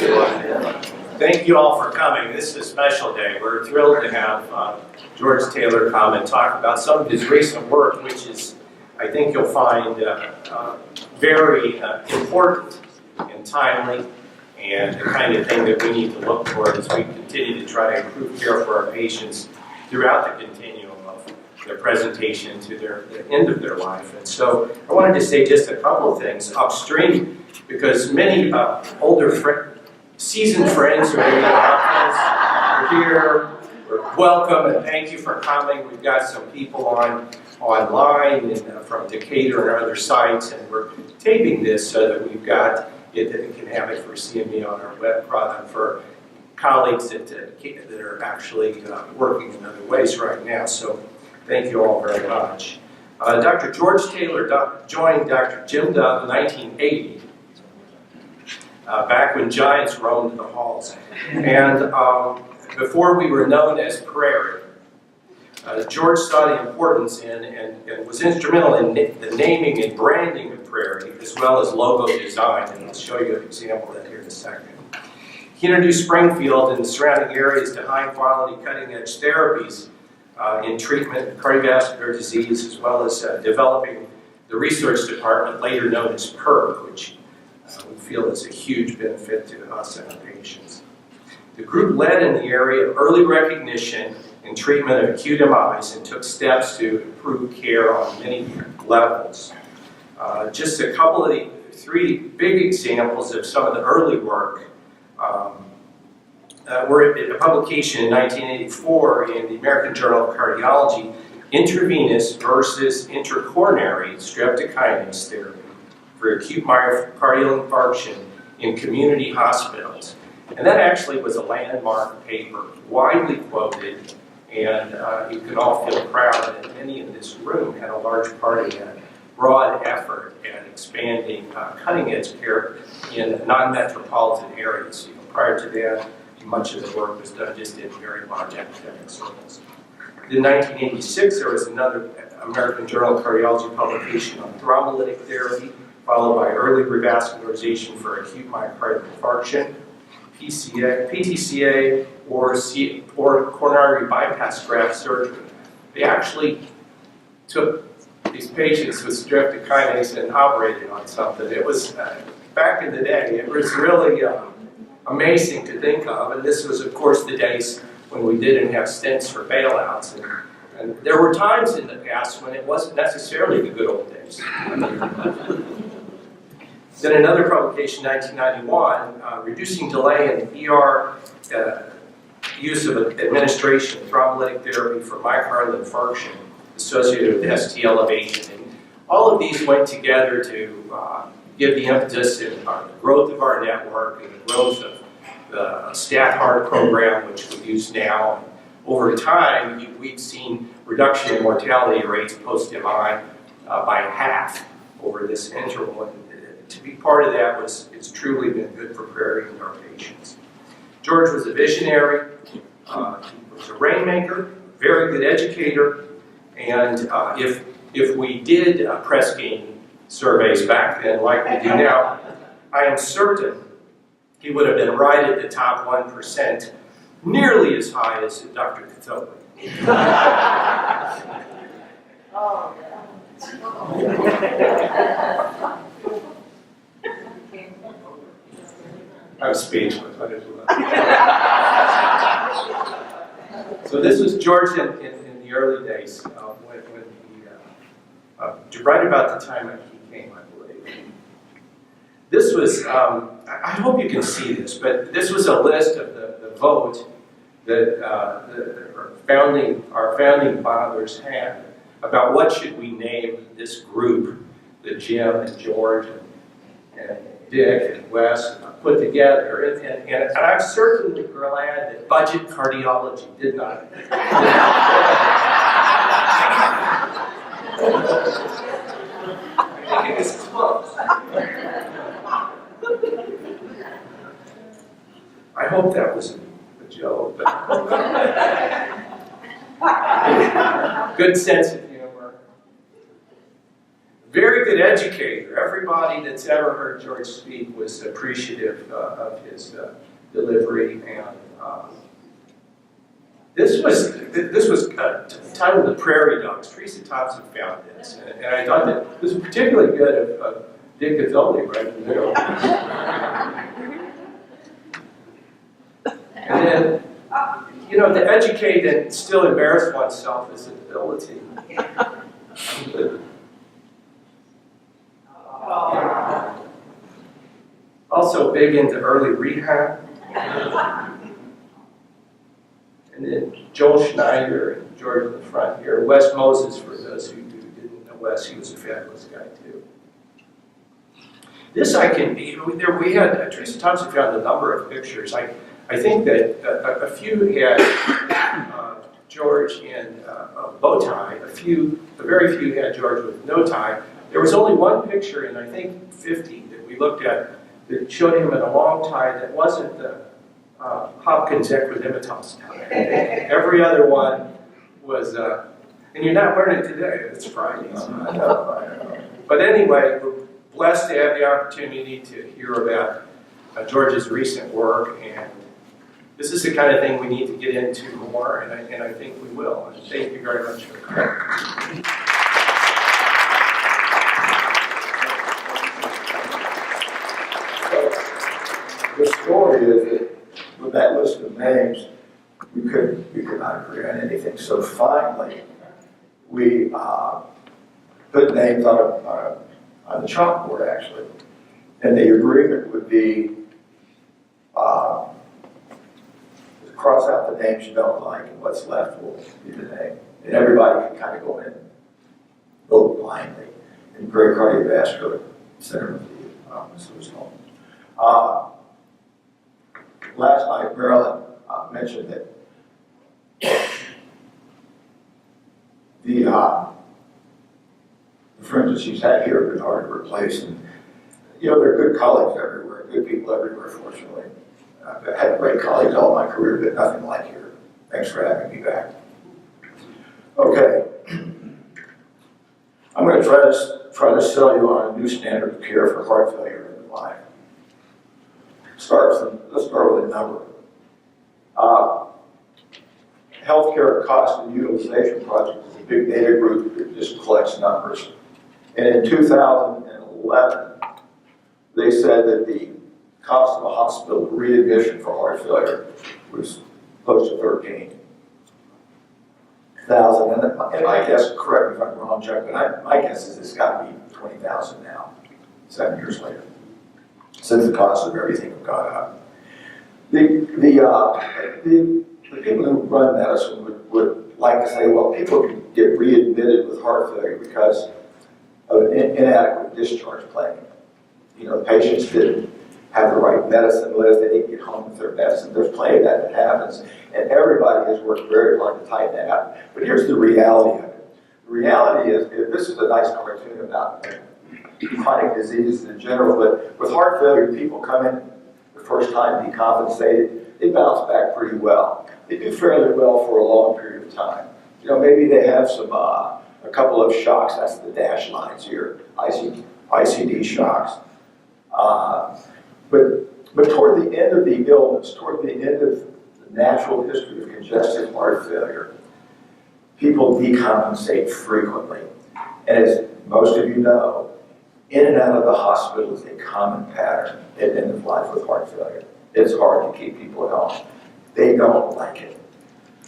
Thank you all for coming. This is a special day. We're thrilled to have George Taylor come and talk about some of his recent work, which is, I think you'll find, very important and timely, and the kind of thing that we need to look for as we continue to try to improve care for our patients throughout the continuum of their presentation to the end of their life. And so I wanted to say just a couple of things upstream, because many seasoned friends who are in the office are here. We're welcome and thank you for coming. We've got some people online and from Decatur and other sites, and we're taping this so that we've got it, that we can have it for CME on our web product for colleagues that are actually working in other ways right now. So thank you all very much. Dr. George Taylor joined Dr. Jim Dove in 1980, back when giants roamed the halls, and before we were known as Prairie. George saw the importance in and was instrumental in the naming and branding of Prairie, as well as logo design, and I'll show you an example of that here in a second. He introduced Springfield and the surrounding areas to high-quality, cutting-edge therapies in treatment of cardiovascular disease, as well as developing the research department, later known as PERC, which we feel is a huge benefit to us and our patients. The group led in the area of early recognition and treatment of acute MIs and took steps to improve care on many levels. Just a couple of the three big examples of some of the early work were in a publication in 1984 in the American Journal of Cardiology, Intravenous versus Intracoronary Streptokinase Therapy for Acute Myocardial Infarction in Community Hospitals. And that actually was a landmark paper, widely quoted, and you can all feel proud that many in this room had a large part in that broad effort at expanding cutting-edge care in non-metropolitan areas. Prior to that, much of the work was done just in very large academic circles. In 1986, there was another American Journal of Cardiology publication on thrombolytic therapy, followed by early revascularization for acute myocardial infarction, PTCA, or coronary bypass graft surgery. They actually took these patients with streptokinase and operated on something. It was, back in the day, it was really amazing to think of, and this was, of course, the days when we didn't have stents for bailouts, and there were times in the past when it wasn't necessarily the good old days. Then another publication, 1991, reducing delay in ER use of administration of thrombolytic therapy for myocardial infarction associated with ST elevation. And all of these went together to give the impetus in the growth of our network and the growth of the STAT-HART program, which we use now. Over time, we've seen reduction in mortality rates post-MI by half over this interval. And to be part of that it's truly been good for Prairie and our patients. George was a visionary, he was a rainmaker, very good educator, and if we did press gain surveys back then like we do now, I am certain he would have been right at the top 1%, nearly as high as Dr. Kathoba. Oh, I'm speechless. So this was George in the early days, when he, right about the time he came, I believe. This was, I hope you can see this, but this was a list of the vote that our founding fathers had about what should we name this group that Jim and George and Dick and Wes put together, and I'm certainly glad that budget cardiology did not. I think it was close. I hope that was a joke, but good sense of humor. Very good educator. Everybody that's ever heard George speak was appreciative of his delivery, and this was titled "The Prairie Dogs." Teresa Thompson found this, and I thought that this was particularly good of Dick Gazzoli right in the middle. And then, you know, to educate and still embarrass oneself is an ability. Also big into early rehab. And then Joel Schneider and George in the front here. Wes Moses, for those who didn't know Wes, he was a fabulous guy too. This we had, Teresa Thompson found a number of pictures. I think that a few had George in a bow tie, a very few had George with no tie. There was only one picture in, I think, 50 that we looked at that showed him in a long tie that wasn't the Hopkins equidimitas tie. Every other one was, and you're not wearing it today, it's Friday. So I know. But anyway, we're blessed to have the opportunity to hear about George's recent work, and this is the kind of thing we need to get into more, and I think we will. And thank you very much for coming. The story is that with that list of names, we could not agree on anything. So finally, we put names on the chalkboard, actually. And the agreement would be cross out the names you don't like, and what's left will be the name. And everybody can kind of go in and vote blindly. And Great Cardiovascular Center of the was home. Last night, Marilyn mentioned that the friends that she's had here have been hard to replace. And, you know, there are good colleagues everywhere, good people everywhere, fortunately. I've had great colleagues all my career, but nothing like here. Thanks for having me back. Okay. I'm going to try to sell you on a new standard of care for heart failure in life. Let's start with a number. Healthcare Cost and Utilization Project is a big data group that just collects numbers. And in 2011, they said that the cost of a hospital readmission for heart failure was close to $13,000. And my guess, correct me if I'm wrong, Chuck, but my guess is it's got to be $20,000 now, 7 years later, since the cost of everything have gone up. The people who run medicine would like to say, well, people can get readmitted with heart failure because of inadequate discharge planning. You know, patients didn't have the right medicine list, they didn't get home with their medicine. There's plenty of that happens, and everybody has worked very hard to tighten that up. But here's the reality of it. The reality is, this is a nice cartoon about chronic diseases in general, but with heart failure, people come in the first time decompensated, they bounce back pretty well. They do fairly well for a long period of time. You know, maybe they have some, a couple of shocks, that's the dashed lines here, ICD shocks. But toward the end of the illness, toward the end of the natural history of congestive heart failure, people decompensate frequently. And as most of you know, in and out of the hospital is a common pattern at end of life with heart failure. It's hard to keep people at home. They don't like it.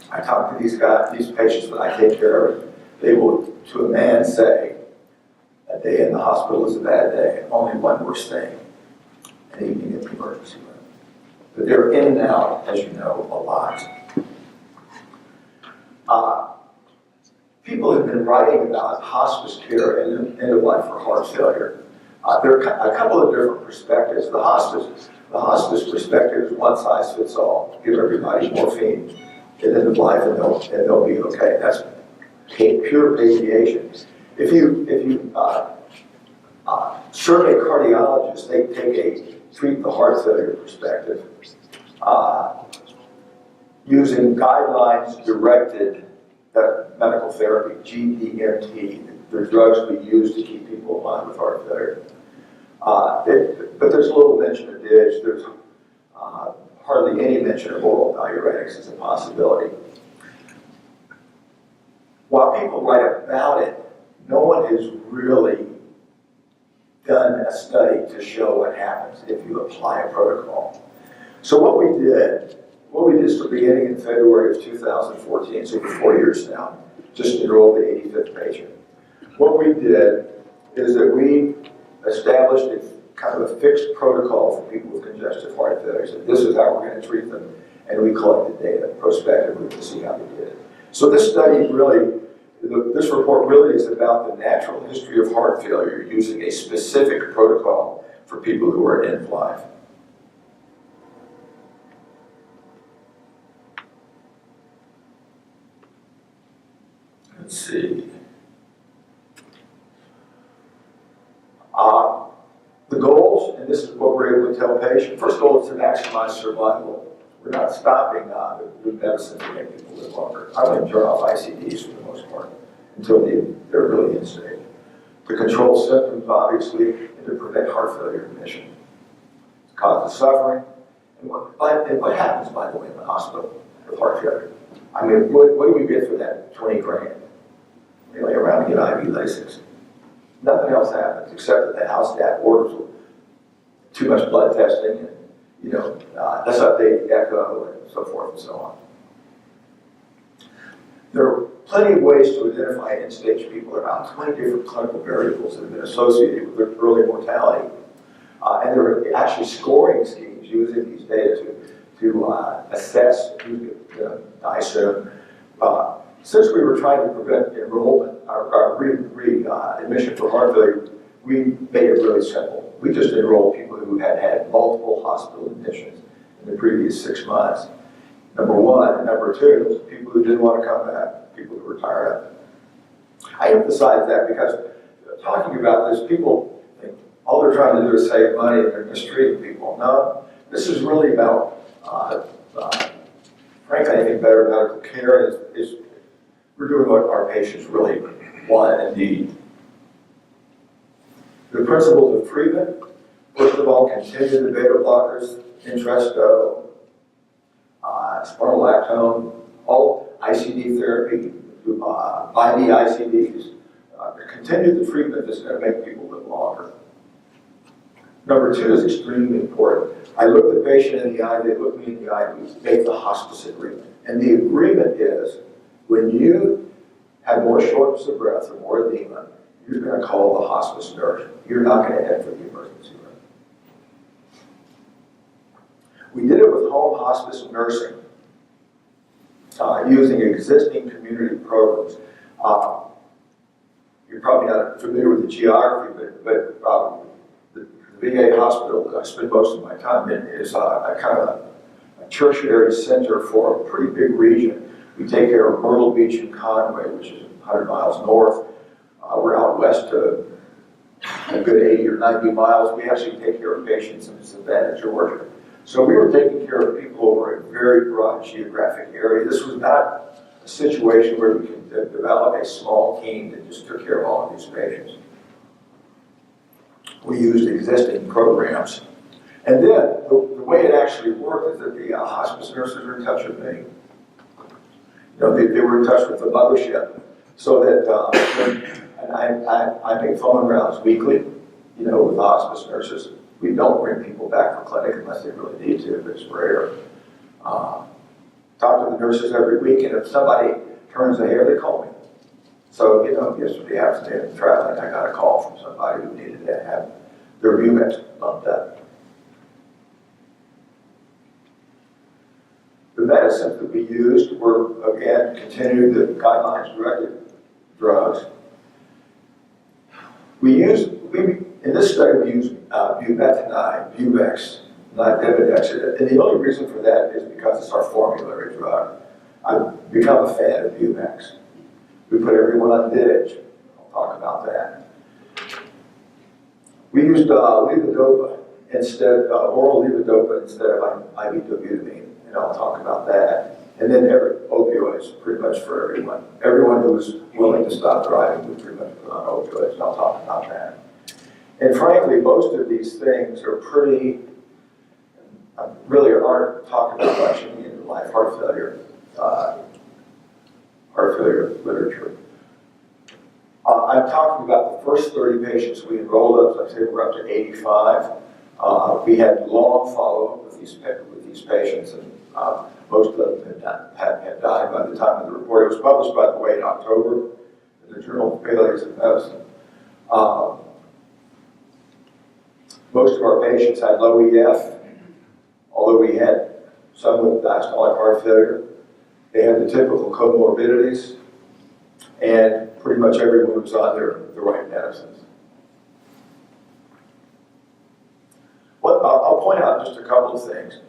I talk to these patients that I take care of, they will, to a man, say, a day in the hospital is a bad day, only one worse thing. And you can get the emergency room. But they're in and out, as you know, a lot. People have been writing about hospice care and end of life for heart failure. There are a couple of different perspectives. The hospice perspective is one size fits all. Give everybody morphine at end of life and they'll be okay. That's pure aviation. If you survey cardiologists, they take a treat the heart failure perspective, using guidelines directed medical therapy, GDMT, They're drugs we use to keep people alive with heart failure. But there's a little mention of DIDs. There's hardly any mention of oral diuretics as a possibility. While people write about it, no one has really done a study to show what happens if you apply a protocol. So what we did is the beginning in February of 2014, so for 4 years now, just enrolled the 85th patient. What we did is that we established a kind of a fixed protocol for people with congestive heart failure. So this is how we're going to treat them, and we collected data prospectively to see how they did. So this study really, this report really is about the natural history of heart failure using a specific protocol for people who are end of life. Let's see. The goals, and this is what we're able to tell patients. First goal is to maximize survival. We're not stopping the medicine to make people live longer. I wouldn't turn off ICDs for the most part until they're really in stage. To control symptoms, obviously, and to prevent heart failure remission. To cause the suffering. And what happens, by the way, in the hospital with heart failure? I mean, what do we get for that 20 grand? They lay around and get IV Lasix. Nothing else happens except that the house staff orders too much blood testing and, let's update the echo and so forth and so on. There are plenty of ways to identify end-stage people. There are about 20 different clinical variables that have been associated with early mortality. And there are actually scoring schemes using these data to assess who's going to die soon. Since we were trying to prevent enrollment, admission for heart failure, we made it really simple. We just enrolled people who had had multiple hospital admissions in the previous 6 months. Number one. And number two, people who didn't want to come back, people who were tired of it. I emphasize that because talking about this, people think all they're trying to do is save money and they're mistreating people. No, this is really about, frankly, I think better medical care is we're doing what our patients really want and need. The principles of treatment, first of all, continue the beta blockers, Entresto, spironolactone, all ICD therapy, IV ICDs. Continue the treatment that's going to make people live longer. Number two is extremely important. I look the patient in the eye, they look me in the eye, we make the hospice agreement. And the agreement is, when you have more shortness of breath or more edema, you're going to call the hospice nurse. You're not going to head for the emergency room. We did it with home hospice nursing, using existing community programs. You're probably not familiar with the geography, but the VA hospital that I spend most of my time in is a kind of a tertiary center for a pretty big region. We take care of Myrtle Beach and Conway, which is 100 miles north. We're out west to a good 80 or 90 miles. We actually take care of patients in Savannah, Georgia. So we were taking care of people over a very broad geographic area. This was not a situation where we can develop a small team that just took care of all of these patients. We used existing programs. And then the way it actually worked is that the hospice nurses were in touch with me. They were in touch with the mothership, so that I make phone rounds weekly, with hospice nurses. We don't bring people back from clinic unless they really need to, but it's rare. Talk to the nurses every week, and if somebody turns a hair, they call me. So, yesterday afternoon, traveling, I got a call from somebody who needed to have their Bumex bumped up. The medicines that we used were, again, continuing the guidelines-directed drugs. In this study, we used bumetanide, Bumex, not Demodex. And the only reason for that is because it's our formulary drug. I've become a fan of Bumex. We put everyone on DIDs. I'll talk about that. We used levodopa instead, oral levodopa instead of IV dobutamine, and I'll talk about that. And then opioids, pretty much for everyone. Everyone who was willing to stop driving, we pretty much put on opioids, and I'll talk about that. And frankly, most of these things are pretty, really aren't talked about much in the end-of-life heart failure literature. I'm talking about the first 30 patients we enrolled up. As I said, we're up to 85. We had long follow-up with these patients, and most of them had died by the time of the report. It was published, by the way, in October in the Journal of Failures of Medicine. Most of our patients had low EF, although we had some with diastolic heart failure. They had the typical comorbidities, and pretty much everyone was on the right medicines. I'll point out just a couple of things.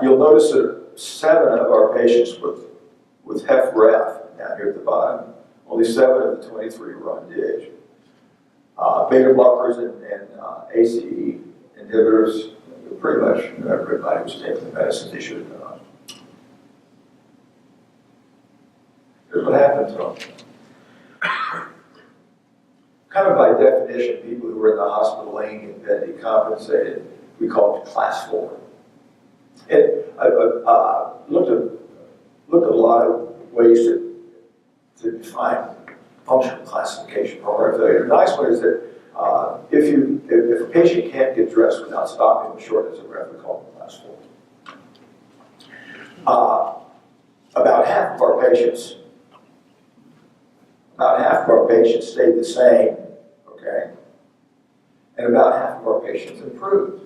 You'll notice that 7 of our patients with HFrEF, down here at the bottom, only 7 of the 23 were on DH. Beta blockers and ACE inhibitors, pretty much everybody was taking the medicines they should have been on. Here's what happened to them. Kind of by definition, people who were in the hospital laying in bed decompensated, we call it class 4. And I looked at a lot of ways to define functional classification for heart failure. The nice one is that if a patient can't get dressed without stopping with shortness of breath, we call them class 4. About half of our patients stayed the same, okay? And about half of our patients improved.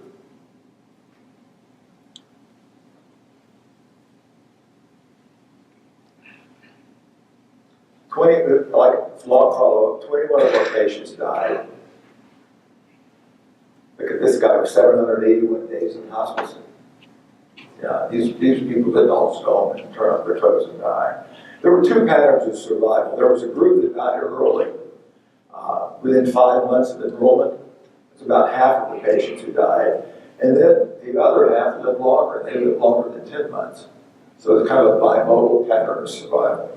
Long follow-up, 21 of our patients died. Look at this guy with 781 days in hospice. Yeah, these people didn't all just go home and turn up their toes and die. There were 2 patterns of survival. There was a group that died early. Within 5 months of enrollment, it's about half of the patients who died. And then the other half lived longer. They lived longer than 10 months. So it's kind of a bimodal pattern of survival.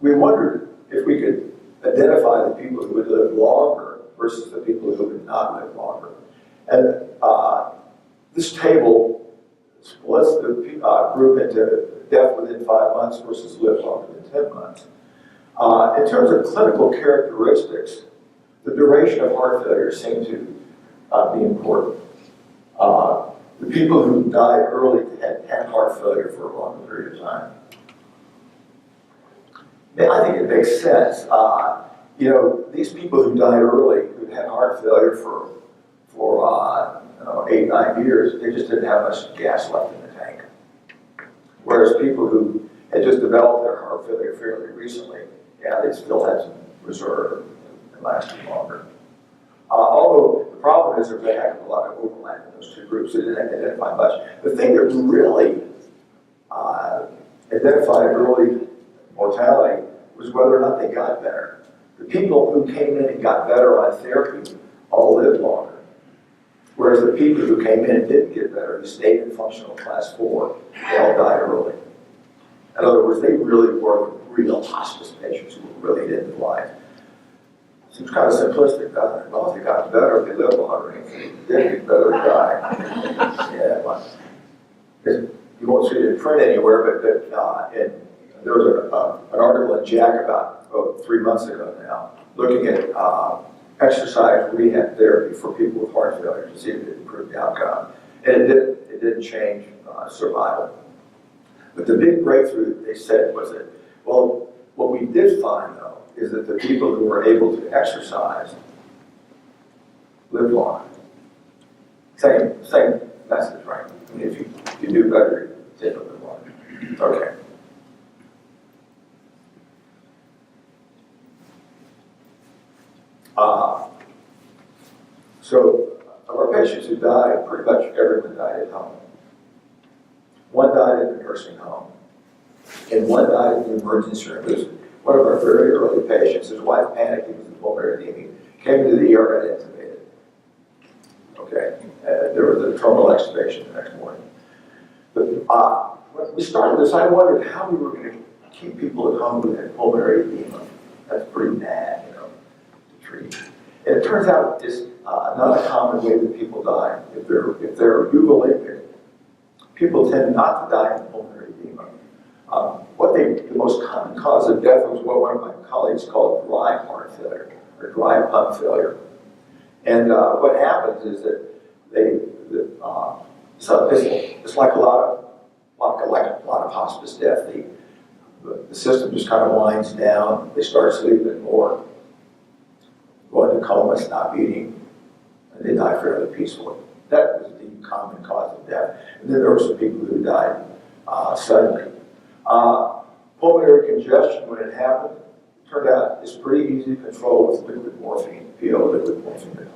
We wondered if we could identify the people who would live longer versus the people who would not live longer. And this table splits the group into death within 5 months versus live longer than 10 months. In terms of clinical characteristics, the duration of heart failure seemed to be important. The people who died early had heart failure for a long period of time. I think it makes sense. These people who died early, who had heart failure for 8, 9 years, they just didn't have much gas left in the tank. Whereas people who had just developed their heart failure fairly recently, they still had some reserve and lasted longer. Although the problem is there's a heck of a lot of overlap in those 2 groups. They didn't identify much. The thing that really identified early mortality was whether or not they got better. The people who came in and got better on therapy all lived longer. Whereas the people who came in and didn't get better, who stayed in functional class 4, they all died early. In other words, they really were real hospice patients who were really end of life. Seems kind of simplistic, doesn't it? Well, if they got better, they lived longer. And if they didn't get better, they died. You won't see it in print anywhere, but there was an article in JACC about 3 months ago now, looking at exercise rehab therapy for people with heart failure to see if it improved the outcome. And it didn't change survival. But the big breakthrough, they said, was that, well, what we did find, though, is that the people who were able to exercise lived longer. Same message, right? I mean, if you do better, you take a little longer. Okay. So, of our patients who died, pretty much everyone died at home. 1 died in the nursing home, and 1 died in the emergency room. It was one of our very early patients. His wife panicked. He was in pulmonary edema. Came into the ER and intubated. Okay, there was a terminal extubation the next morning. But when we started this, I wondered how we were going to keep people at home with that pulmonary edema. That's pretty bad, to treat. And it turns out it's not a common way that people die. If they're euvolemic, people tend not to die in pulmonary edema. The most common cause of death was what one of my colleagues called dry heart failure, or dry pump failure. And what happens is that it's like a lot of hospice death. The system just kind of winds down. They start sleeping more, go into coma, stop eating, and they die fairly peacefully. That was the common cause of death. And then there were some people who died suddenly. Pulmonary congestion, when it happened, turned out it's pretty easy to control with liquid morphine, PO liquid morphine.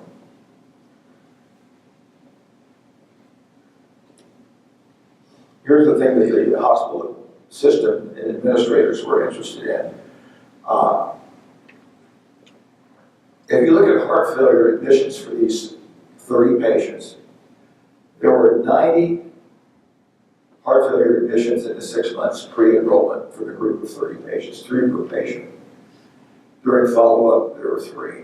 Here's the thing that the hospital system and administrators were interested in. If you look at heart failure admissions for these 30 patients, there were 90 heart failure admissions in the 6 months pre-enrollment for the group of 30 patients, 3 per patient. During follow-up, there were 3.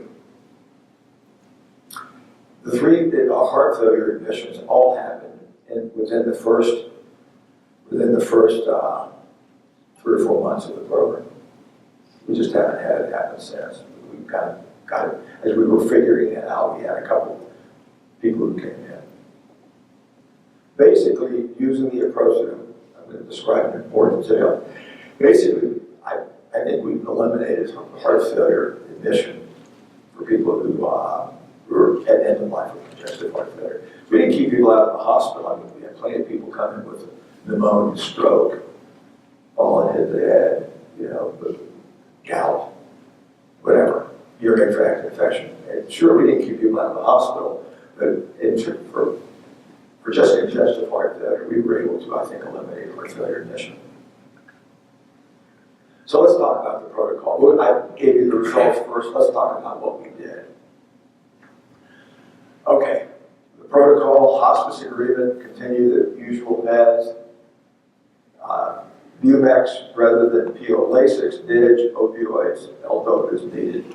The 3 heart failure admissions all happened within the first 3 or 4 months of the program. We just haven't had it happen since. We kind of got it, as we were figuring it out, we had a couple people who came in. Basically, using the approach that I'm going to describe in more detail, basically, I think we've eliminated heart failure admission for people who were at end of life with congestive heart failure. We didn't keep people out of the hospital. I mean, we had plenty of people come in with pneumonia, stroke, falling hit the head, with gout, whatever, urinary tract infection. And sure, we didn't keep people out of the hospital, but for just congestive heart failure, we were able to, I think, eliminate heart failure admission. So let's talk about the protocol. Well, I gave you the results first. Let's talk about what we did. Okay, the protocol, hospice agreement, continue the usual meds. Bumex rather than PO Lasix, DIG, opioids, L-dope is needed.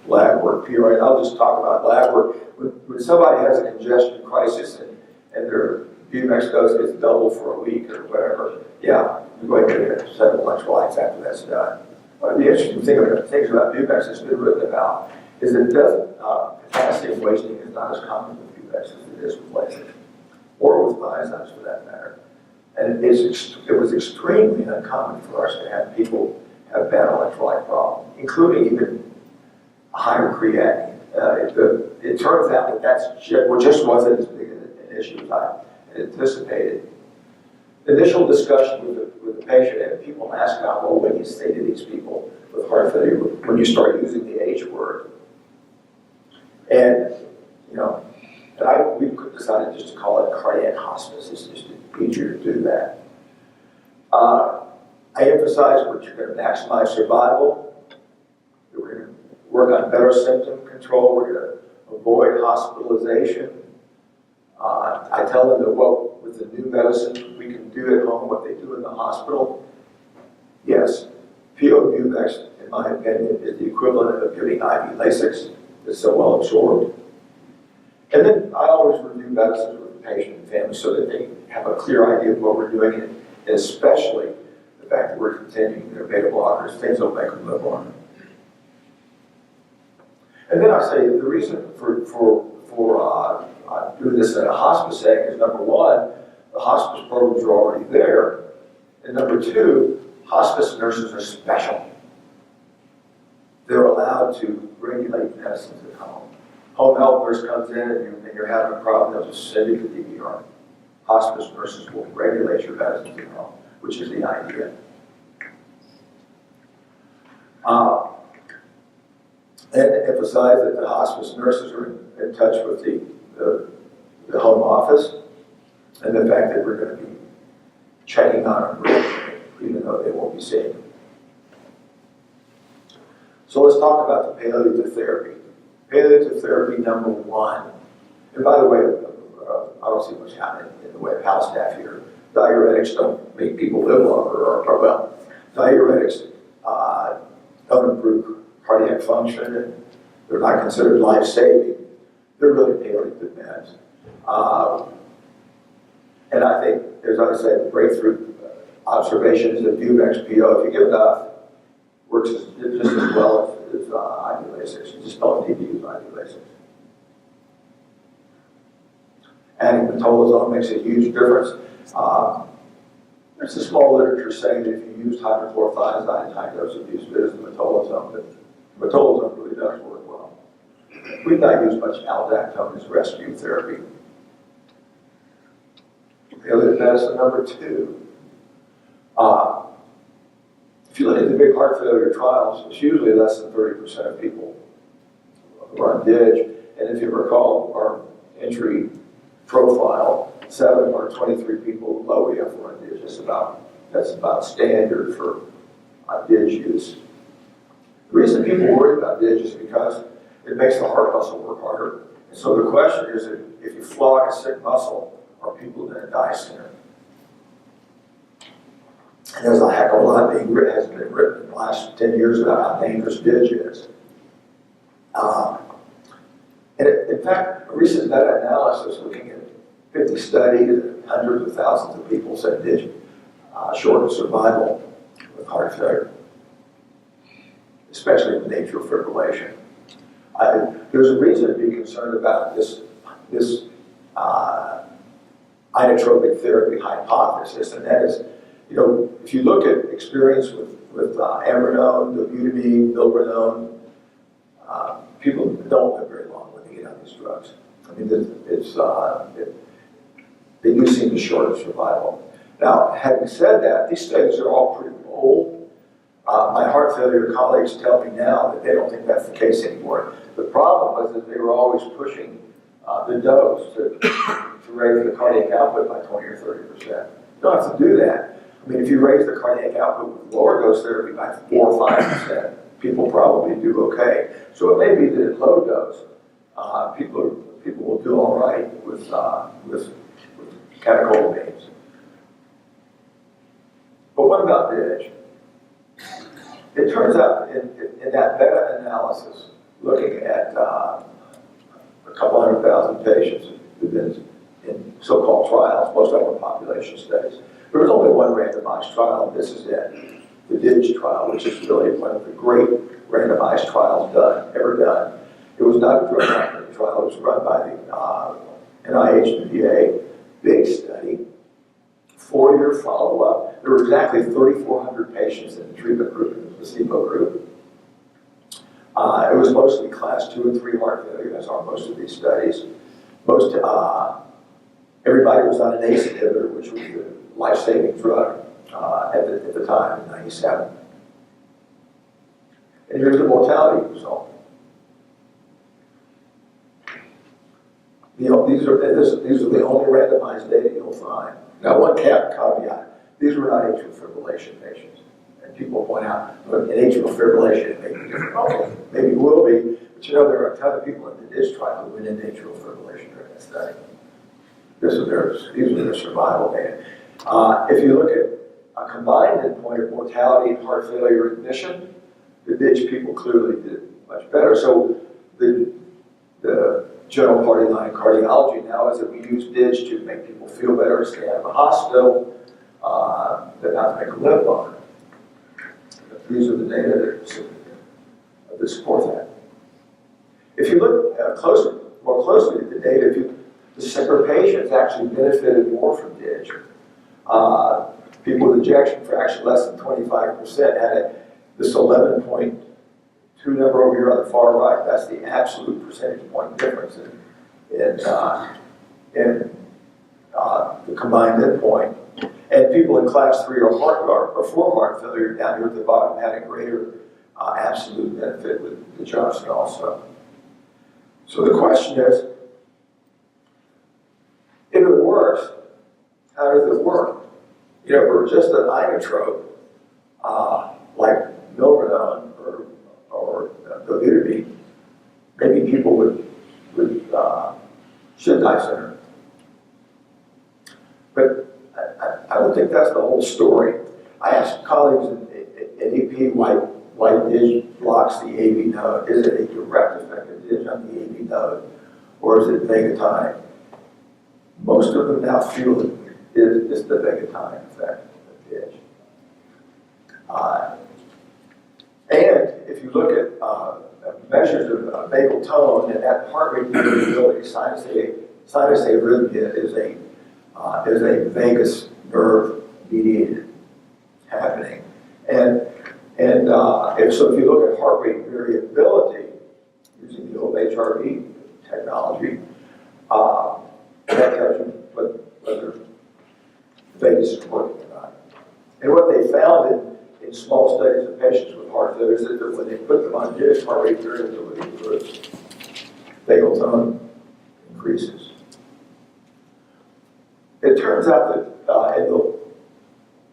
Lab work, PRN. I'll just talk about lab work. When somebody has a congestion crisis and their Bumex dose gets doubled for a week or whatever, yeah, you're going to get a set of electrolytes after that's done. One of the interesting things about Bumex that's been written about is that it doesn't, potassium wasting is not as common with Bumex as it is with Lasix, or with Viazyme for that matter. And it was extremely uncommon for us to have people have bad electrolyte problems, including even higher creatinine. It turns out that just wasn't as big an issue as I had anticipated. The initial discussion with the patient, and people ask about, well, what do you say to these people with heart failure when you start using the H word? And, we decided just to call it cardiac hospice. It's just easier to do that. I emphasize we're going to maximize survival. We're going to work on better symptom control. We're going to avoid hospitalization. I tell them that with the new medicine, we can do at home what they do in the hospital. Yes, PO Bumex, in my opinion, is the equivalent of giving IV Lasix. It's so well absorbed. And then I always review medicines with the patient and family so that they have a clear idea of what we're doing, and especially the fact that we're continuing their beta blockers, things that will make them live on. And then I say the reason for doing this in a hospice setting is, number one, the hospice programs are already there, and number two, hospice nurses are special. They're allowed to regulate medicines at home. Home health nurse comes in and you're having a problem, they'll just send you to the ER. Hospice nurses will regulate your medicines at home, which is the idea. And emphasize that the hospice nurses are in touch with the home office, and the fact that we're going to be checking on them, even though they won't be seeing them. So let's talk about the palliative therapy. Palliative therapy number one. And by the way, I don't see much happening in the way of house staff here. diuretics don't make people live longer, or well, diuretics don't improve cardiac function, and they're not considered life-saving. They're really palliative meds. And I think, as I said, breakthrough observations of XPO, if you give enough, works just as well as IV Lasix. You just don't need to use IV Lasix. Adding metolazone makes a huge difference. There's a small literature saying that if you use hydrochlorothiazide, high dose of use as the metolazone, but metolazone really does work well. We've not used much aldactone as rescue therapy. Palliative medicine number 2. If you look at the big heart failure trials, it's usually less than 30% of people who are on DIG. And if you recall our entry profile, 7 of our 23 people low EF were on DIG. That's about standard for DIG use. The reason people worry about DIG is because it makes the heart muscle work harder. And so the question is, if you flog a sick muscle, are people going to die sooner? And there's a heck of a lot has been written in the last 10 years about how dangerous DIG is. In fact, a recent meta-analysis looking at 50 studies and hundreds of thousands of people said DIG shortened survival with heart failure, especially with atrial fibrillation. There's a reason to be concerned about this inotropic therapy hypothesis, and that is, if you look at experience with amrinone, dobutamine, milrinone, people don't live very long when they get on these drugs. I mean, they do seem to shorten survival. Now, having said that, these studies are all pretty old. My heart failure colleagues tell me now that they don't think that's the case anymore. The problem was that they were always pushing the dose to raise the cardiac output by 20 or 30%. You don't have to do that. I mean, if you raise the cardiac output with lower dose therapy by 4 or 5%, people probably do okay. So it may be that at low dose, people will do all right with catecholamines. But what about DIG? It turns out in that meta-analysis, looking at a couple 100,000 patients who've been in so-called trials, most of them were population studies. There was only one randomized trial, and this is it, the DIG trial, which is really one of the great randomized trials ever done. It was not a drug trial, it was run by the NIH and the VA, big study, 4-year follow-up. There were exactly 3,400 patients in the treatment group and the placebo group. It was mostly class 2 and 3 heart failure, as are most of these studies. Everybody was on an ACE inhibitor, which was the life-saving drug at the time, in 97. And here's the mortality result. These are the only randomized data you'll find. Now, one caveat, these were not atrial fibrillation patients. And people point out, look, in atrial fibrillation, it may be different. Okay, maybe it will be, but there are a ton of people in the DIG trial who went into atrial fibrillation during that study. These are their survival data. If you look at a combined endpoint of mortality and heart failure admission, the DIG people clearly did much better. So the general party line in cardiology now is that we use DIG to make people feel better, stay out of the hospital, but not to make them live longer. These are the data that support that. If you look more closely at the data, the sicker patients actually benefited more from DIG. People with ejection fraction less than 25% had this 11.2 number over here on the far right. That's the absolute percentage point difference in the combined endpoint. And people in class 3 or 4 heart failure down here at the bottom had a greater absolute benefit with the Johnson also. So the question is, if it works, how does it work? For just an inotrope, like milrinone or dobutamine, maybe people should die sooner. But I don't think that's the whole story. I asked colleagues in EP why DIG blocks the AV node. Is it a direct effect of DIG on the AV node, or is it vagatonic? Most of them now feel that it's the vagatonic effect of DIG. And if you look at measures of vagal tone and that heart rate variability, sinus arrhythmia is a vagus nerve mediated happening. So if you look at heart rate variability using the old HRV technology, that tells you whether vagus is working or not. And what they found in small studies of patients with heart failure is that when they put them on DIG, heart rate variability improves. Vagal tone increases. It turns out that,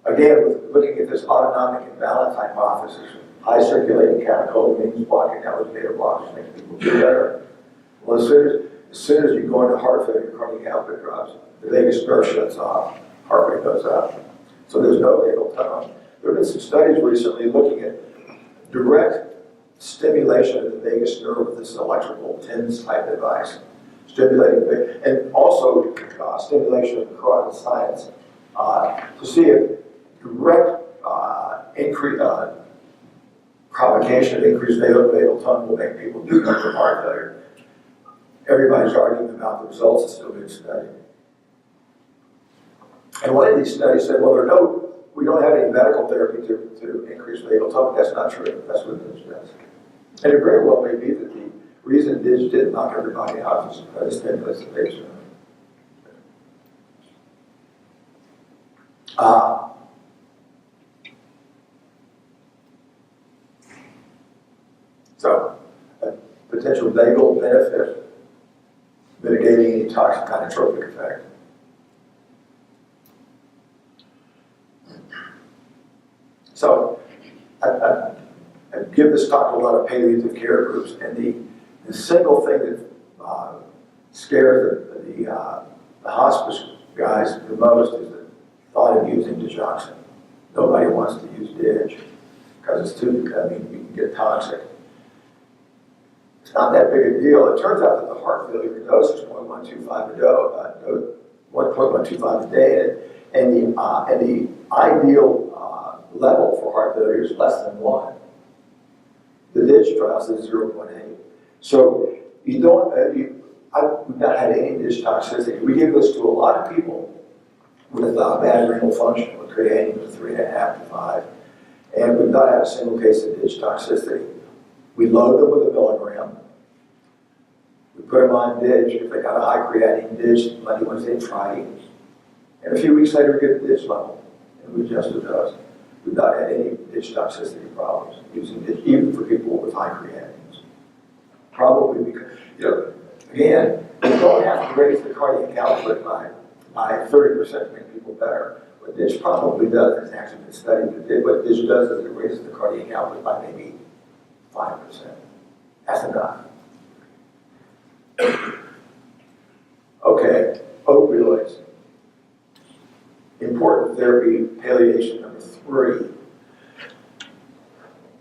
again, with looking at this autonomic imbalance hypothesis, high circulating catecholamines blocking alpha beta blockers makes people feel better. Well, as soon as you go into heart failure, cardiac output drops, the vagus nerve shuts off, heart rate goes up. So there's no vagal tone. There have been some studies recently looking at direct stimulation of the vagus nerve with this electrical TINS type device, stimulating and also stimulation of the carotid sinus to see if direct provocation of increased vagal tone will make people do come from heart failure. Everybody's arguing about the results. It's still being studied. And one of these studies said, well, we don't have any medical therapy to increase vagal tone. That's not true. That's what DIG does. And it very well may be that the reason DIG didn't knock everybody out is because it stimulates the vagus nerve. So, a potential vagal benefit, mitigating any toxic inotropic effect. So, I give this talk to a lot of palliative care groups, and the single thing that scares the hospice guys the most is the thought of using digoxin. Nobody wants to use DIG because it's you can get toxic. It's not that big a deal. It turns out that the heart failure dose is 0.125 a day, and the ideal level for heart failure is less than 1. The DIG trial says 0.8. So you don't. We've not had any DIG toxicity. We give this to a lot of people with bad renal function, with creatinine of 3.5 to 5, and we've not had a single case of DIG toxicity. We load them with a milligram. We put them on DIG if they got a high creatinine DIG Monday, Wednesday, and Friday. And a few weeks later, we get the DIG level, and we adjust the dose. We've not had any DIG toxicity problems using DIG, even for people with high creatinines. Probably because, again, you don't have to raise the cardiac output by 30% to make people better. What DIG probably does, it's actually been studied, that what DIG does is it raises the cardiac output by maybe 5%. That's enough. Okay, opioids. Important therapy, palliation number 3.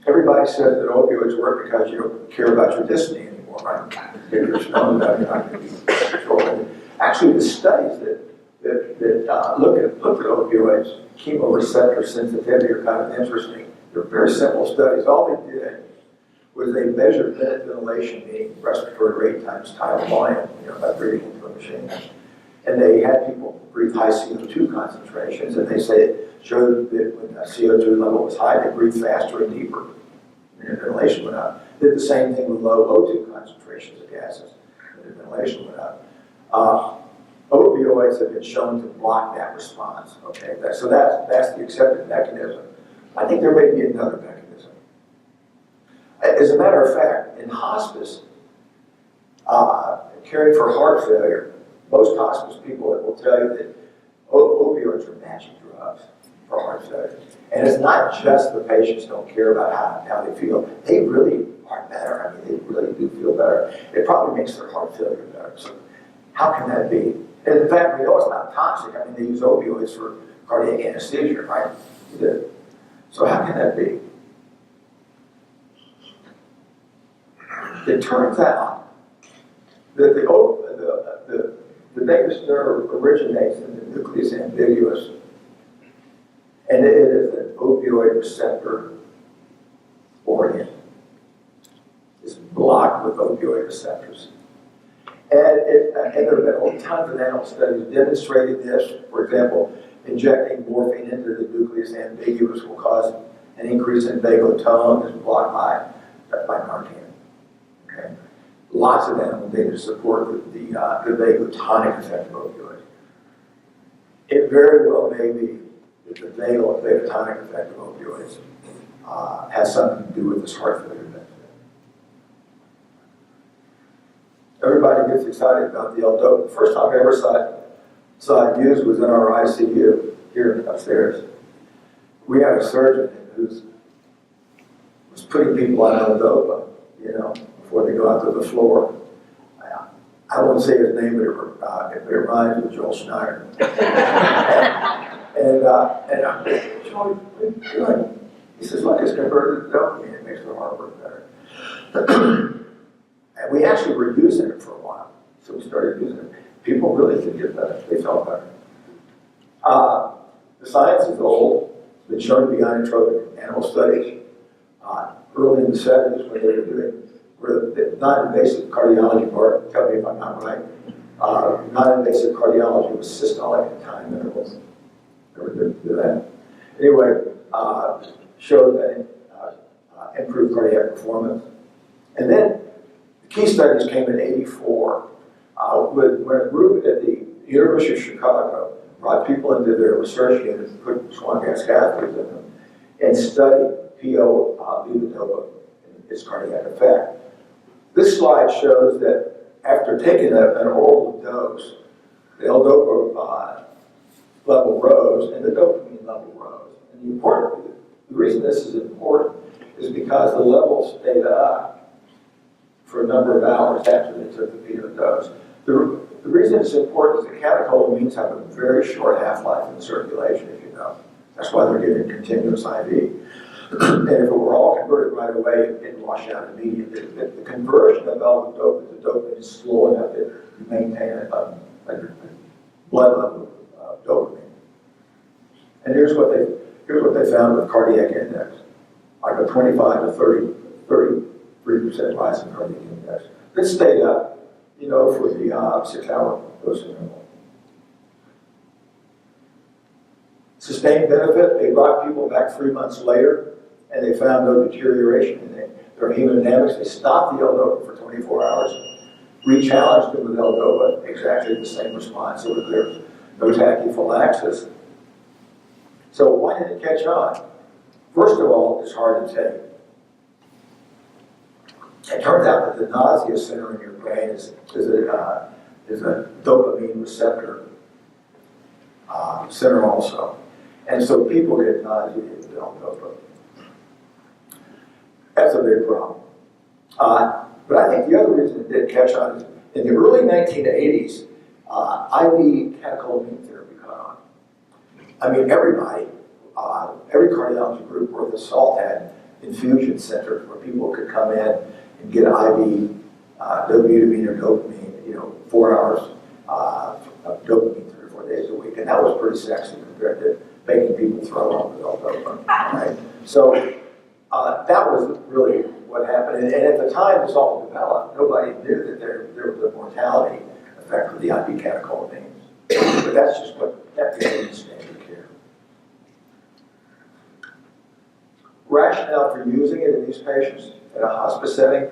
Everybody says that opioids work because you don't care about your dyspnea anymore, right? If you're stoned out, you're not going to be controlling. Actually, the studies that look at opioids, chemoreceptor sensitivity, are kind of interesting. They're very simple studies. All they did was they measured minute ventilation, meaning respiratory rate times time of volume, by breathing into a machine. And they had people breathe high CO2 concentrations, and they say it showed that when the CO2 level was high, they breathed faster and deeper. And their ventilation went up. Did the same thing with low O2 concentrations of gases, and their ventilation went up. Opioids have been shown to block that response. Okay, so that's the accepted mechanism. I think there may be another mechanism. As a matter of fact, in hospice, caring for heart failure, most hospice people will tell you that opioids are magic drugs for heart failure. And it's not just the patients don't care about how they feel. They really are better. They really do feel better. It probably makes their heart failure better. So how can that be? And in fact, we know it's not toxic. They use opioids for cardiac anesthesia, right? You did. So how can that be? It turns out that the vagus nerve originates in the nucleus ambiguous, and it is an opioid receptor organ. It's blocked with opioid receptors. And there have been all tons of animal studies demonstrating this. For example, injecting morphine into the nucleus ambiguous will cause an increase in vagal tone that's blocked by Narcan. Okay? Lots of animal data to support the vagotonic effect of opioids. It very well may be that the vagotonic effect of opioids has something to do with this heart failure benefit. Everybody gets excited about the L-dopa. The first time I ever saw it used was in our ICU here upstairs. We had a surgeon who was putting people on L-dopa, before they go out to the floor. I won't say his name, but it rhymes with Joel Schneider. Joel, what are you doing? He says, look, it's converted to dopamine. It makes the heart work better. And we actually were using it for a while. So we started using it. People really did get better. They felt better. The science is old. It's been shown to be inotropic in animal studies. Early in the 70s, when they were doing the non-invasive cardiology part, tell me if I'm not right, non-invasive cardiology was systolic and time intervals. Never did do that. Anyway, showed that it improved cardiac performance. And then the key studies came in '84 when a group at the University of Chicago brought people into their research unit and put swan gas catheters in them and studied PO levodopa and its cardiac effect. This slide shows that after taking an oral dose, the L-dopa level rose and the dopamine level rose. And the reason this is important is because the levels stayed up for a number of hours after they took the PO dose. The reason it's important is that catecholamines have a very short half-life in circulation, if you know. That's why they're given continuous IV. And if it were all converted right away, it'd wash out immediately. The conversion of L-dopa to dopamine is slow enough that you maintain a blood level of dopamine. And here's what they found with cardiac index, like a 25 to 33% rise in cardiac index. This stayed up, for the 6-hour dosing interval. Sustained benefit, they brought people back 3 months later, and they found no deterioration in their hemodynamics. They stopped the L-dopa for 24 hours, re-challenged them with L-dopa, exactly the same response. So there was no tachyphylaxis. So why did it catch on? First of all, it's hard to take. It turns out that the nausea center in your brain is a dopamine receptor center also. And so people get nauseated with L-dopa. That's a big problem. But I think the other reason it did catch on is in the early 1980s, IV catecholamine therapy caught on. I mean, everybody, every cardiology group worth of salt had infusion centers where people could come in and get IV dobutamine or dopamine, 4 hours of dopamine 3 or 4 days a week. And that was pretty sexy compared to making people throw up with L-dopa, right? So that was really what happened. And at the time this all developed, nobody knew that there was a mortality effect with the IV catecholamines. But that's just that became standard care. Rationale for using it in these patients in a hospice setting,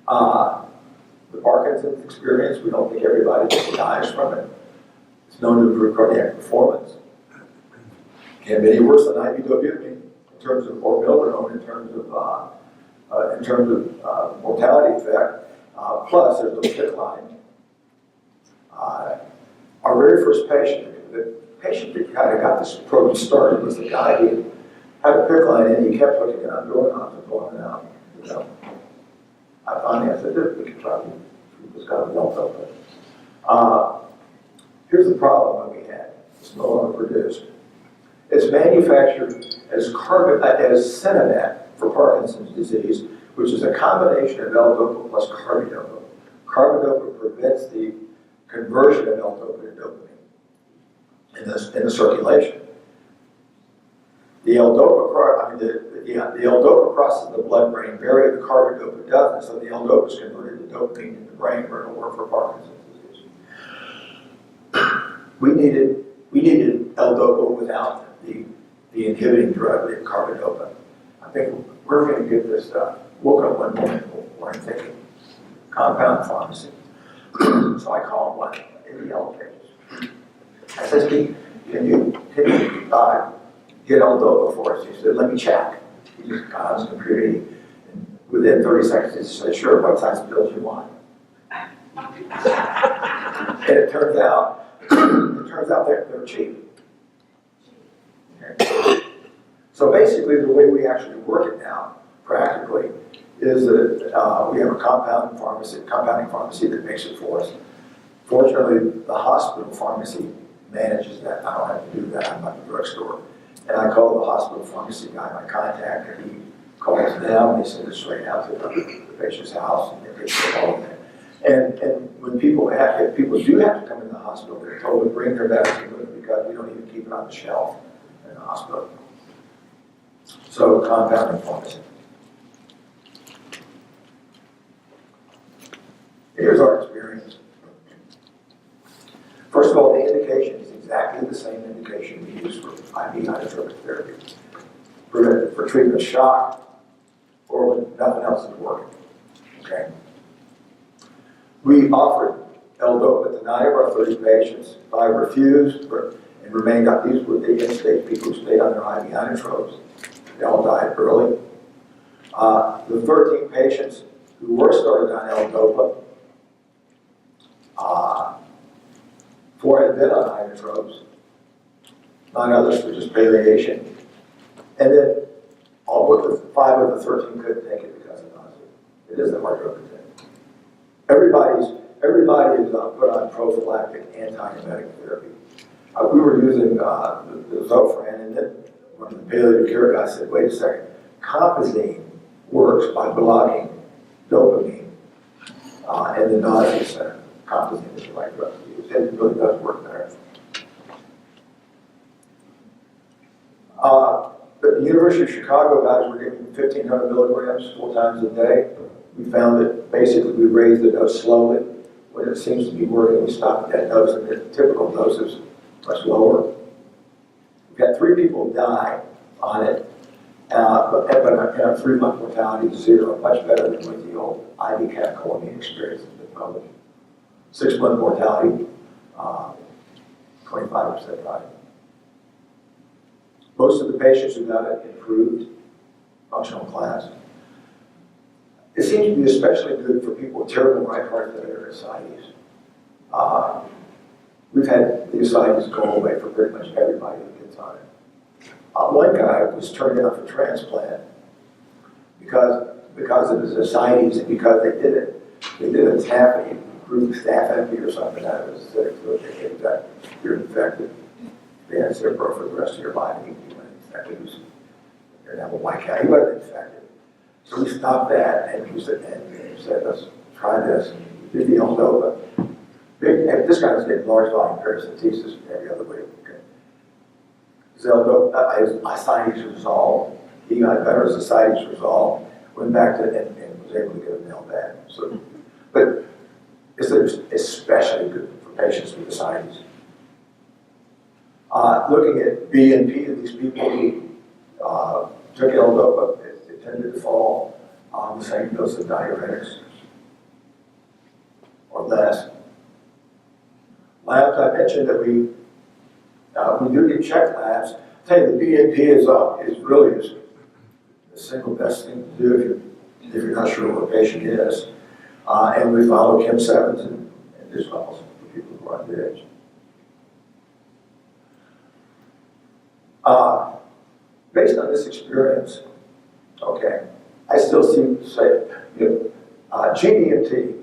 the Parkinson's experience, we don't think everybody dies from it. It's known to improve cardiac performance. Can't be any worse than IV dobutamine in terms of, or milrinone in terms of mortality effect. Plus, there's the PICC line. Our very first patient, the patient that kind of got this program started was the guy who had a PICC line and he kept looking at doorknobs and blowing it out. I finally said, we could probably, we just got to melt up it. Here's the problem that we had. It's no longer produced. It's manufactured as Sinemet for Parkinson's disease, which is a combination of L-dopa plus carbidopa. Carbidopa prevents the conversion of L-dopa to dopamine in the circulation. The L-dopa crosses the blood-brain barrier, the carbidopa doesn't, so the L-dopa is converted to dopamine in the brain where it'll work for Parkinson's disease. We needed L-dopa without the inhibiting drug, the carbidopa. I think we're going to get this stuff. Woke up one morning, we're thinking, compound pharmacy. So I called one in the yellow pages. I said, can you get L-dopa for us? He said, let me check. He just got on his computer. And within 30 seconds, he said, sure, what size pills you want? And it turns out they're cheap. Okay. So basically, the way we actually work it now, practically, is that we have a compounding pharmacy that makes it for us. Fortunately, the hospital pharmacy manages that. I don't have to do that. I'm at the drugstore. And I call the hospital pharmacy guy my contact, and he calls them, and they send it straight out to the patient's house, and they get all of that. And when people if people do have to come in the hospital, they're told to bring their medicine with them because we don't even keep it on the shelf in the hospital. So, compounding pharmacy. Here's our experience. First of all, the indication is exactly the same indication we use for IV inotropic therapy. For treatment of shock or when nothing else is working. Okay? We offered L-dopa to 9 of our 30 patients. 5 refused and remained on. These were the in-state people who stayed on their IV inotropes. They all died early. The 13 patients who were started on L-dopa, 4 had been on inotropes, 9 others for just variation, and then all but the 5 of the 13 couldn't take it because of nausea. It is the hard drug to take. Everybody is put on prophylactic anti-emetic therapy. We were using the Zofran, and then one of the palliative care guys said, wait a second, compazine works by blocking dopamine in the nausea center. Compazine is the right drug to use. It really does work there. But the University of Chicago guys were giving 1,500 milligrams 4 times a day. We found that basically we raised the dose slowly. When it seems to be working, we stopped at that dose, and the typical dose is much lower. We've had 3 people die on it, but in a 3-month mortality is 0, much better than with the old IV catecholamine experience that's been published. 6-month mortality, 25% died. Most of the patients who got it improved functional class. It seems to be especially good for people with terrible right heart failure and ascites. We've had the ascites go away for pretty much everybody who gets on it. One guy was turned down for transplant because of his ascites and because they did a tap and he grew staph epi or something out of his acidic fluid. They said that you're infected. They had Cipro for the rest of your life. He went infected. You're going to have a white cat. He wasn't infected. So we stopped that and he said, let's try this. We did the L-dopa. This guy was getting large volume paracentesis every other week. Okay. His L-dopa, his ascites resolved. He got better, his ascites resolved. Went back to and was able to get it nailed back. So, but it's especially good for patients with ascites. Looking at BNP of these people who took L-dopa, it tended to fall on the same dose of diuretics or less. Labs, I mentioned that we do get check labs. I'll tell you, the BNP is really the single best thing to do if you're not sure what a patient is. And we follow Chem7s and DISH levels for people who are on the edge. Based on this experience, okay, I still say, GDMT,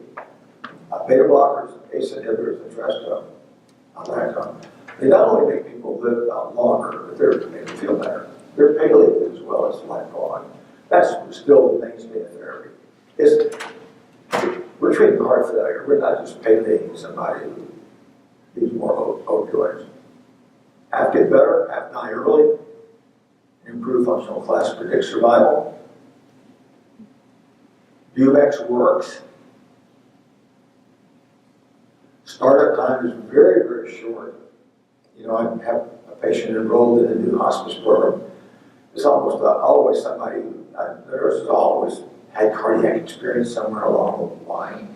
beta blockers, ACE inhibitors, and Entresto, they not only make people live longer, therapy to make them feel better. They're palliative as well as lifelong. That's still the mainstay of therapy. We're treating heart failure. We're not just palliating somebody who needs more opioids. Have to get better, have to die early, improve functional class, predict survival. Buvex works. Startup time is very, very short. You know, I have a patient enrolled in a new hospice program. It's almost always somebody, the nurses always had cardiac experience somewhere along the line.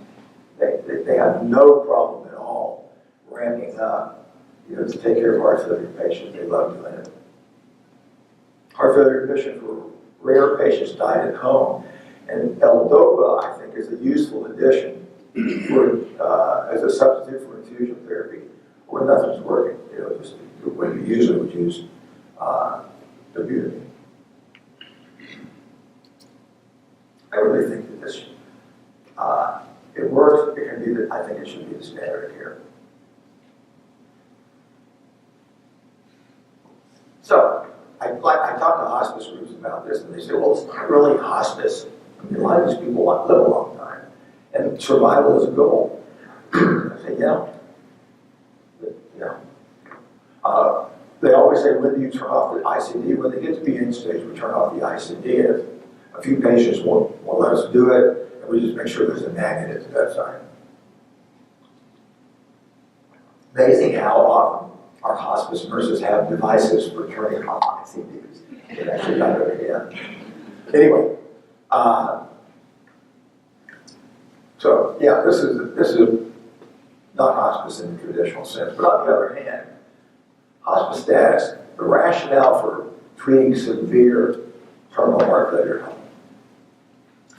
They have no problem at all ramping up, you know, to take care of heart failure patients. They love doing it. Heart failure remission for rare patients died at home. And L-DOPA, I think, is a useful addition for, as a substitute for infusion therapy when nothing's working. You know, just when you usually would use Dobutamine. I really think that this, it works. It can be. I think it should be the standard of care. So I talked to hospice groups about this, and they say, well, it's not really hospice. I mean, a lot of these people want to live a long time, and survival is a goal. I say, yeah. They always say, when do you turn off the ICD? When they get to be end stage, we turn off the ICD. And if a few patients won't let us do it, and we just make sure there's a magnet at the bedside. Amazing how often our hospice nurses have devices for turning off ICDs. It actually got it again. Anyway, so yeah, this is not hospice in the traditional sense, but on the other hand, hospice status, the rationale for treating severe terminal heart failure.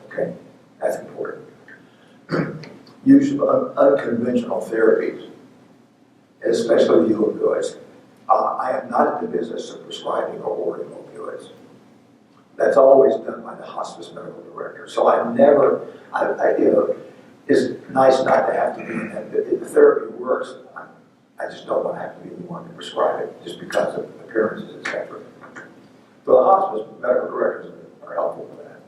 Okay, that's important. Use of unconventional therapies, especially the opioids. I am not in the business of prescribing or ordering opioids. That's always done by the hospice medical director. So I never, you know, it's nice not to have to be in that. If the therapy works, I just don't want to have to be the one to prescribe it just because of appearances, etc. So the hospice medical directors are helpful with that.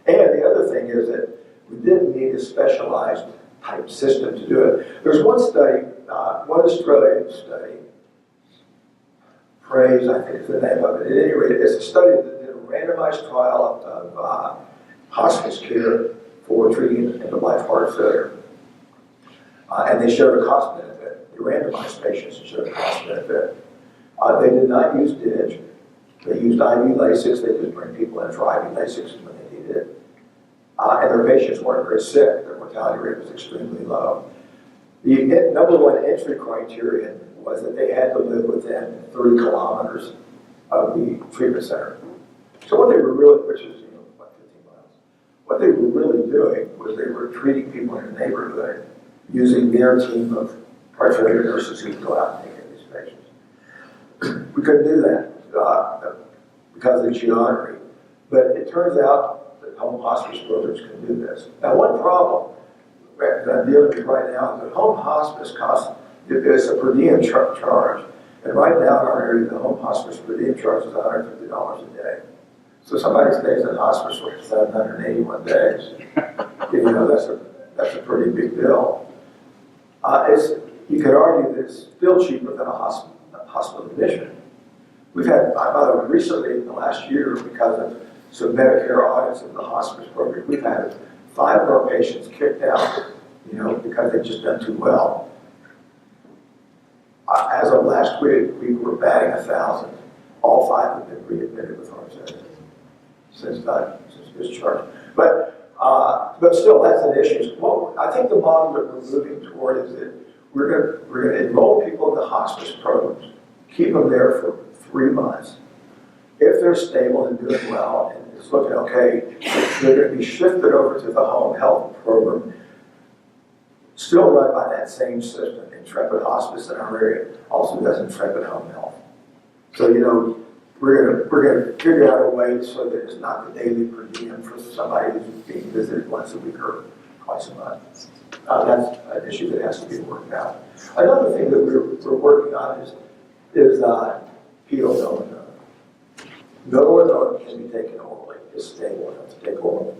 And the other thing is that we didn't need a specialized type system to do it. There's one study, one Australian study, Praise, I think is the name of it. At any rate, it's a study that did a randomized trial of hospice care for treating end-of-life heart failure. And they showed a cost benefit. They randomized patients and showed a cost benefit. They did not use DIG. They used IV Lasix. They just bring people in for IV Lasix when they needed it. And their patients weren't very sick. Their mortality rate was extremely low. The number one entry criterion was that they had to live within 30 kilometers of the treatment center. So what they were really, which is, you know, about 15 miles, what they were really doing was they were treating people in the neighborhood using their team of heart failure nurses who could go out and take care of these patients. We couldn't do that because of the geography. But it turns out that home hospice programs can do this. Now, one problem that I'm dealing with right now is that home hospice costs, it's a per diem charge. And right now in our area, the home hospice per diem charge is $150 a day. So somebody stays in hospice for 781 days. You know, that's a pretty big bill. You could argue that it's still cheaper than a hospital admission. We've had, by the way, recently in the last year, because of some Medicare audits of the hospice program, we've had 5 of our patients kicked out, you know, because they've just done too well. As of last week, we were batting 1,000. All 5 have been readmitted with heart failure since discharge. But still, that's an issue. Well, I think the model that we're moving toward is that we're going to enroll people in the hospice programs, keep them there for 3 months. If they're stable and doing well and it's looking okay, they're going to be shifted over to the home health program, still run by that same system. Intrepid Hospice in our area also does Intrepid Home Health. So, you know, we're going to figure out a way so that it's not the daily per diem for somebody who's being visited once a week or twice a month. That's an issue that has to be worked out. Another thing that we're working on is is pionolinone. Nolinone can be taken orally. It's stable enough to take orally.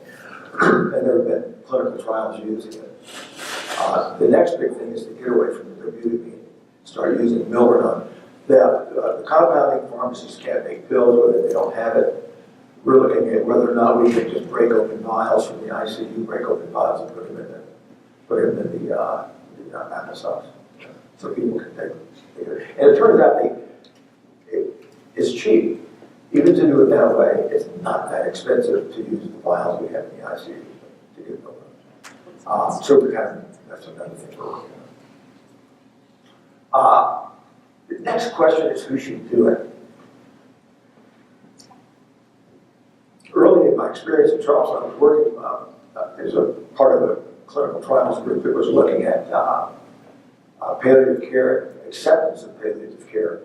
And there have been clinical trials using it. The next big thing is to get away from the dobutamine, start using milrinone. The compounding pharmacies can't make pills with it, they don't have it. We're looking at whether or not we can just break open vials from the ICU, break open vials and put them in the applesauce, so people can take it. And it turns out it's cheap. Even to do it that way, it's not that expensive to use the vials we have in the ICU to get them. So that's another thing we're working on. The next question is who should do it. Early in my experience in Charleston, I was working as a part of a clinical trials group that was looking at palliative care, acceptance of palliative care.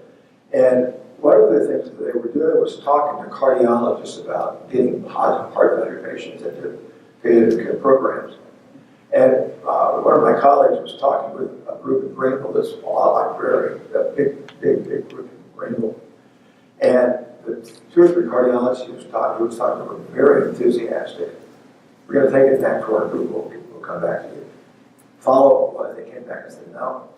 And one of the things that they were doing was talking to cardiologists about getting heart failure patients into palliative care programs. And one of my colleagues was talking with a group in Greenville that's a lot like Prairie, a big group in Greenville. And the 2 or 3 cardiologists he was talking to were very enthusiastic. We're going to take it back to our group, we'll come back to you. Follow up what they came back and said, no.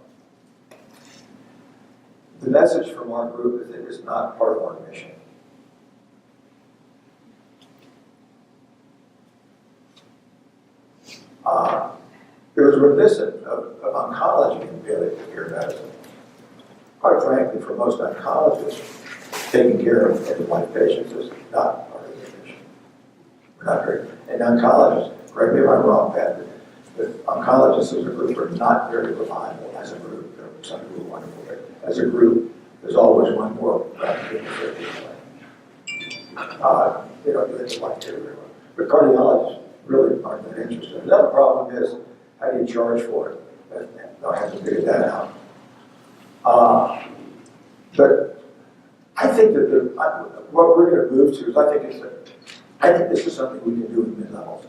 The message from our group is that it's not part of our mission. There was reminiscent of oncology in palliative care medicine. Quite frankly, for most oncologists, taking care of end-of-life patients is not part of their mission. We're not very, and oncologists, correct me if I'm wrong, Pat, but oncologists as a group are not very reliable as a group. There are some who are wonderful, but as a group, there's always one more rapid therapy. They don't do end-of-life care very well. But cardiologists really aren't that interested. Another problem is, how do you charge for it? I have to figure that out. But I think that what we're going to move to is, I think this is something we can do in mid-levels.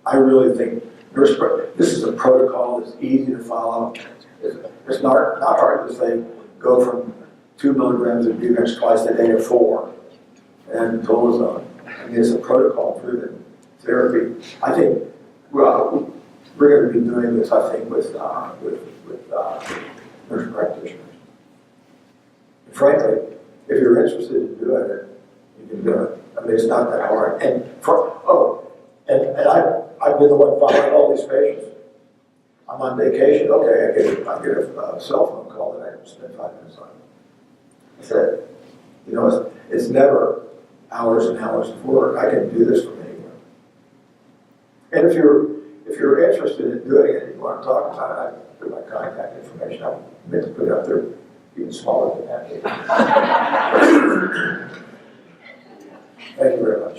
I really think this is a protocol that's easy to follow. It's not hard to say, go from 2 milligrams of Bumex twice a day to 4, and tolazone. I mean, it's a protocol-driven therapy. I think, well, we're going to be doing this, I think, with nurse practitioners. And frankly, if you're interested in doing it, you can do it. I mean, it's not that hard. And I've been the one following all these patients. I'm on vacation. Okay, I get a cell phone call that I can spend 5 minutes on. I said, it's never hours and hours of work. I can do this from anywhere. And if you're interested in doing it, you want to talk about it, I put my contact information. I meant to put it up there even smaller than that. Thank you very much.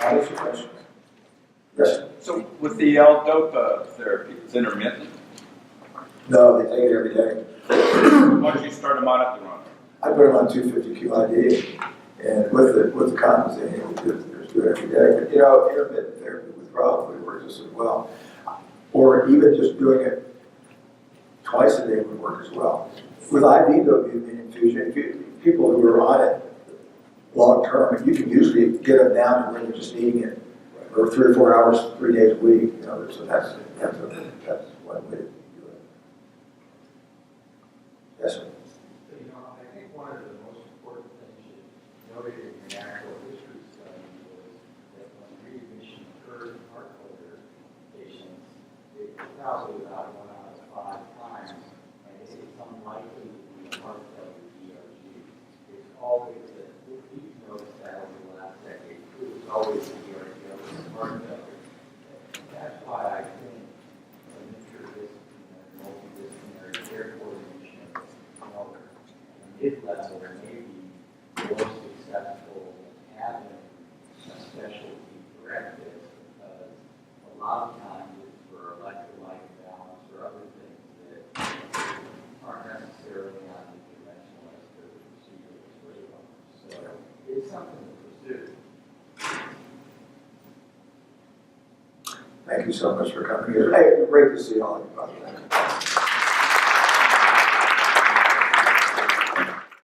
Any questions? Yes. So with the L-DOPA therapy, it's intermittent. No, they take it every day. Once you start them out at the run. I put them on 250 QID, and with the compensating, we do it every day. But intermittent therapy with probably works just as well, or even just doing it twice a day would work as well. With IV dobutamine infusion, people who are on it long term, you can usually get them down to where they're just needing it for 3 or 4 hours, 3 days a week. So that's one way to do it. Yes, sir. I think one of the most important things you noted in your natural history study was that when readmission occurred in heart failure patients, it's probably about 1 out of 5 times, and it's unlikely to be a heart failure DRG. It's always we've noticed that over the last decade too. It's always a DRG over heart failure. And that's why I think an interdisciplinary, multidisciplinary care coordination mid-level may be more successful in having a specialty correct this, because a lot of times it's for electrolyte balance or other things that aren't necessarily on the conventional as the procedure was laid on. So it's something to pursue. Thank you so much for coming here. Hey, great to see all of you, by the way.